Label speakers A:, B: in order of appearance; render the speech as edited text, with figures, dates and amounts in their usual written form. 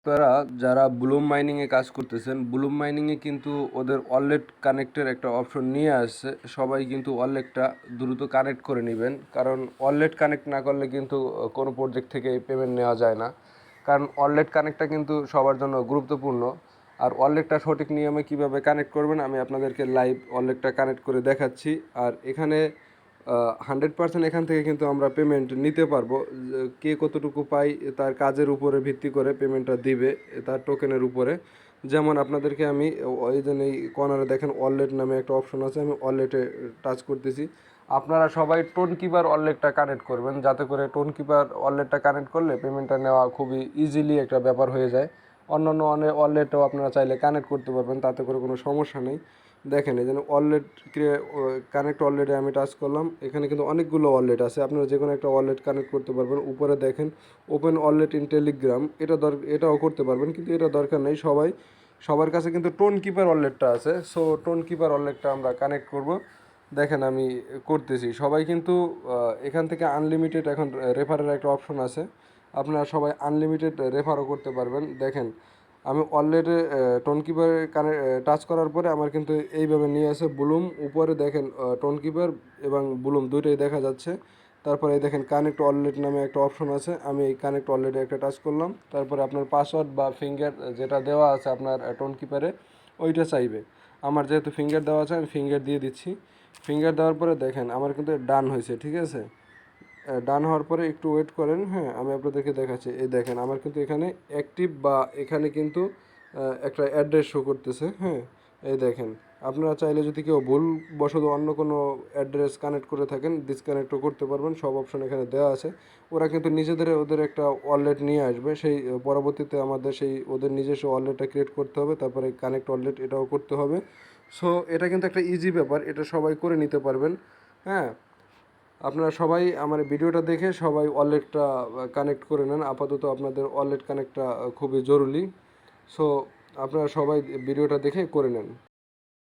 A: তারা যারা ব্লুম মাইনিংয়ে কাজ করতেছেন, ব্লুম মাইনিংয়ে কিন্তু ওদের ওয়ালেট কানেক্টের একটা অপশন নিয়ে আসছে। সবাই কিন্তু ওয়ালেটটা দ্রুত কানেক্ট করে নেবেন, কারণ ওয়ালেট কানেক্ট না করলে কিন্তু কোনো প্রজেক্ট থেকে পেমেন্ট নেওয়া যায় না। কারণ ওয়ালেট কানেক্টটা কিন্তু সবার জন্য গুরুত্বপূর্ণ। আর ওয়ালেটটা সঠিক নিয়মে কিভাবে কানেক্ট করবেন আমি আপনাদেরকে লাইভ ওয়ালেটটা কানেক্ট করে দেখাচ্ছি। আর এখানে 100% এখান থেকে কিন্তু আমরা পেমেন্ট নিতে পারবো। কে কতটুকু পাই তার কাজের উপরে ভিত্তি করে পেমেন্টটা দিবে, তার টোকেনের উপরে। যেমন আপনাদেরকে আমি এই যে এই কর্নারে দেখেন ওয়ালেট নামে একটা অপশন আছে, আমি ওয়ালেটে টাচ করতেছি। আপনারা সবাই টোন কিপার ওয়ালেটটা কানেক্ট করবেন, যাতে করে টোন কিপার ওয়ালেটটা কানেক্ট করলে পেমেন্টটা নেওয়া খুবই ইজিলি একটা ব্যাপার হয়ে যায়। অন্যান্য অনেক ওয়ালেটও আপনারা চাইলে কানেক্ট করতে পারবেন, তাতে করে কোনো সমস্যা নেই। দেখেন এই জন্য ওয়ালেট কানেক্ট ওয়ালেটে আমি টাচ করলাম। এখানে কিন্তু অনেকগুলো ওয়ালেট আছে, আপনারা যে কোনো একটা ওয়ালেট কানেক্ট করতে পারবেন। উপরে দেখেন ওপেন ওয়ালেট ইন টেলিগ্রাম, এটাও করতে পারবেন, কিন্তু এটা দরকার নেই। সবার কাছে কিন্তু টোন কিপার ওয়ালেটটা আছে। সো টোন কিপার ওয়ালেটটা আমরা কানেক্ট করব। দেখেন আমি করতেছি। সবাই কিন্তু এখান থেকে আনলিমিটেড এখন রেফারের একটা অপশন আছে, আপনারা সবাই আনলিমিটেড রেফারও করতে পারবেন। দেখেন আমি অলরেডি টোন কিপারে টাচ করার পরে আমার কিন্তু এইভাবে নিয়ে আসে ব্লুম। উপরে দেখেন টোন কিপার এবং ব্লুম দুইটাই দেখা যাচ্ছে। তারপরে এই দেখেন কানেক্ট ওয়ালেট নামে একটা অপশন আছে, আমি এই কানেক্ট ওয়ালেটে একটা টাচ করলাম। তারপরে আপনার পাসওয়ার্ড বা ফিঙ্গার যেটা দেওয়া আছে আপনার টোন কিপারে ওইটা চাইবে। আমার যেহেতু ফিঙ্গার দেওয়া আছে আমি ফিঙ্গার দিয়ে দিচ্ছি। ফিঙ্গার দেওয়ার পরে দেখেন আমার কিন্তু ডান হয়েছে, ঠিক আছে। ডান হওয়ার পরে একটু ওয়েট করেন, হ্যাঁ আমি আপনাদেরকে দেখাচ্ছি। এই দেখেন আমার কিন্তু এখানে অ্যাক্টিভ বা এখানে কিন্তু একটা অ্যাড্রেস শো করতেছে, হ্যাঁ। এই দেখেন আপনারা চাইলে যদি কেউ ভুলবশত অন্য কোনো অ্যাড্রেস কানেক্ট করে থাকেন ডিসকানেক্টও করতে পারবেন, সব অপশন এখানে দেওয়া আছে। ওরা কিন্তু নিজেদের ওদের একটা ওয়ালেট নিয়ে আসবে, সেই পরবর্তীতে আমাদের সেই ওদের নিজস্ব ওয়ালেটটা ক্রিয়েট করতে হবে, তারপরে কানেক্ট ওয়ালেট এটাও করতে হবে। সো এটা কিন্তু একটা ইজি ব্যাপার, এটা সবাই করে নিতে পারবেন, হ্যাঁ। আপনারা সবাই আমার ভিডিওটা দেখে সবাই ওয়ালেটটা কানেক্ট করে নেন। আপাতত আপনাদের ওয়ালেট কানেক্টটা খুবই জরুরি। সো আপনারা সবাই ভিডিওটা দেখে করে নেন।